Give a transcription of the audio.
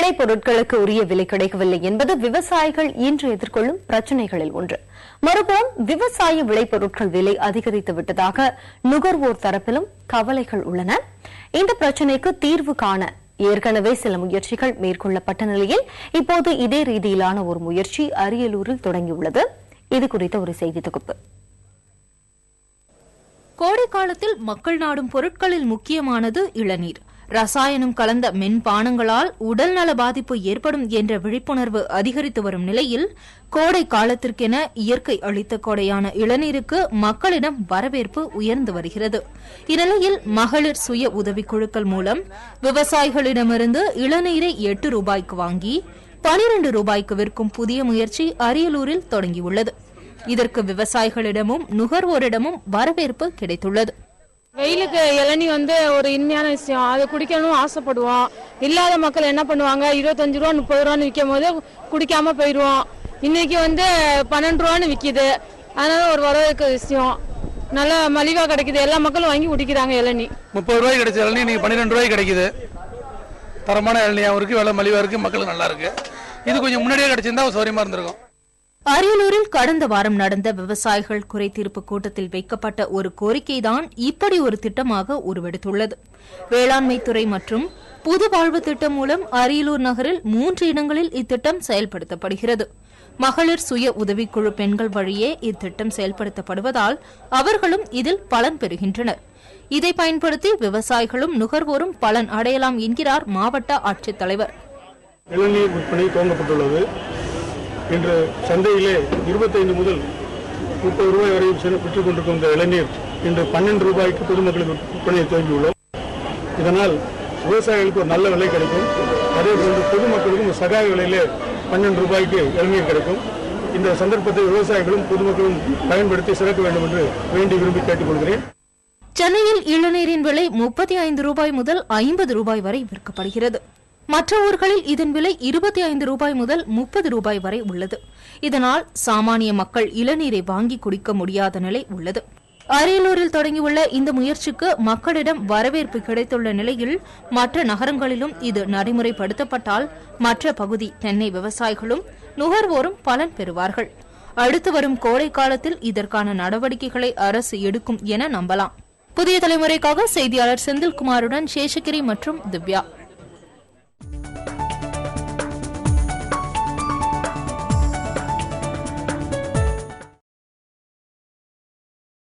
விளைபொருட்களுக்கு உரிய விலை கிடைக்கவில்லை என்பது விவசாயிகள் இன்று எதிர்கொள்ளும் பிரச்சினைகளில் ஒன்று. மறுபுறம் விவசாய விளைபொருட்கள் விலை அதிகரித்து விட்டதாக நுகர்வோர் தரப்பிலும் கவலைகள் உள்ளன. இந்த பிரச்சினைக்கு தீர்வு காண ஏற்கனவே சில முயற்சிகள் மேற்கொள்ளப்பட்ட நிலையில் இப்போது இதே ரீதியிலான ஒரு முயற்சி அரியலூரில் தொடங்கியுள்ளது. இது குறித்த ஒரு செய்தி தொகுப்பு. கோடை காலத்தில் மக்கள் நாடும் பொருட்களில் முக்கியமானது இளநீர். ரசாயனம் கலந்த மென்பானங்களால் உடல்நல பாதிப்பு ஏற்படும் என்ற விழிப்புணர்வு அதிகரித்து வரும் நிலையில் கோடை காலத்திற்கென இயற்கை அளித்த கொடையான இளநீருக்கு மக்களிடம் வரவேற்பு உயர்ந்து வருகிறது. இந்நிலையில் மகளிர் சுய உதவிக்குழுக்கள் மூலம் விவசாயிகளிடமிருந்து இளநீரை 8 ரூபாய்க்கு வாங்கி 12 ரூபாய்க்கு விற்கும் புதிய முயற்சி அரியலூரில் தொடங்கியுள்ளது. இதற்கு விவசாயிகளிடமும் நுகர்வோரிடமும் வரவேற்பு கிடைத்துள்ளது. வெயிலுக்கு இளநீ ஒரு இனிமையான விஷயம், அதை குடிக்கணும் ஆசைப்படுவோம். இல்லாத மக்கள் என்ன பண்ணுவாங்க, 25 ரூபா 30 ரூபான்னு விற்கும் போது குடிக்காம போயிடுவோம். இன்னைக்கு 12 ரூபான்னு விற்கிது. அதனால ஒரு வரவேற்க விஷயம், நல்லா மலிவா கிடைக்குது. எல்லா மக்களும் வாங்கி குடிக்கிறாங்க. இளநீ 30 ரூபாய்க்கு கிடைச்ச இளநீ இன்னைக்கு 12 ரூபாய்க்கு கிடைக்குது. தரமான இளநியாவும் இருக்கு, விலை மலிவா இருக்கு, மக்களுக்கு நல்லா இருக்கு. இது கொஞ்சம் முன்னாடியே கிடைச்சிருந்தா சௌரியமா இருந்திருக்கும். அரியலூரில் கடந்த வாரம் நடந்த விவசாயிகள் குறைதீர்ப்பு கூட்டத்தில் வைக்கப்பட்ட ஒரு கோரிக்கைதான் இப்படி ஒரு திட்டமாக உருவெடுத்துள்ளது. வேளாண்மை துறை மற்றும் புது வாழ்வு திட்டம் மூலம் அரியலூர் நகரில் 3 இடங்களில் இத்திட்டம் செயல்படுத்தப்படுகிறது. மகளிர் சுய உதவிக்குழு பெண்கள் வழியே இத்திட்டம் செயல்படுத்தப்படுவதால் அவர்களும் இதில் பலன் பெறுகின்றனர். இதை பயன்படுத்தி விவசாயிகளும் நுகர்வோரும் பலன் அடையலாம் என்கிறார் மாவட்ட ஆட்சித்தலைவர். இளநீர் விற்பனை துவங்கப்பட்டுள்ளது. இன்று சந்தையிலே 25 முதல் 30 ரூபாய் வரை விற்றுக் கொண்டிருக்கும் இந்த இளநீர் இன்று 12 ரூபாய்க்கு பொதுமக்களுக்கு விற்பனையை துவங்கியுள்ளோம். இதனால் விவசாயிகளுக்கு ஒரு நல்ல விலை கிடைக்கும். அதே போன்று பொதுமக்களுக்கும் சகாய விலையிலே 12 ரூபாய்க்கு இளநீர் கிடைக்கும். இந்த சந்தர்ப்பத்தை விவசாயிகளும் பொதுமக்களும் பயன்படுத்தி சிறக்க வேண்டும் என்று வேண்டி விரும்பி கேட்டுக்கொள்கிறேன். சென்னையில் இளநீரின் விலை 35 ரூபாய் முதல் 50 ரூபாய் வரை விற்கப்படுகிறது. மற்ற ஊர்களில் இதன் விலை 25 ரூபாய் முதல் 30 ரூபாய் வரை உள்ளது. இதனால் சாமானிய மக்கள் இளநீரை வாங்கி குடிக்க முடியாத நிலை உள்ளது. அரியலூரில் தொடங்கியுள்ள இந்த முயற்சிக்கு மக்களிடம் வரவேற்பு கிடைத்துள்ள நிலையில் மற்ற நகரங்களிலும் இது நடைமுறைப்படுத்தப்பட்டால் மற்ற பகுதி தென்னை விவசாயிகளும் நுகர்வோரும் பலன் பெறுவார்கள். அடுத்து வரும் கோடை காலத்தில் இதற்கான நடவடிக்கைகளை அரசு எடுக்கும் என நம்பலாம். புதிய தலைமுறைக்காக செய்தியாளர் செந்தில்குமாருடன் சேஷகிரி மற்றும் திவ்யா.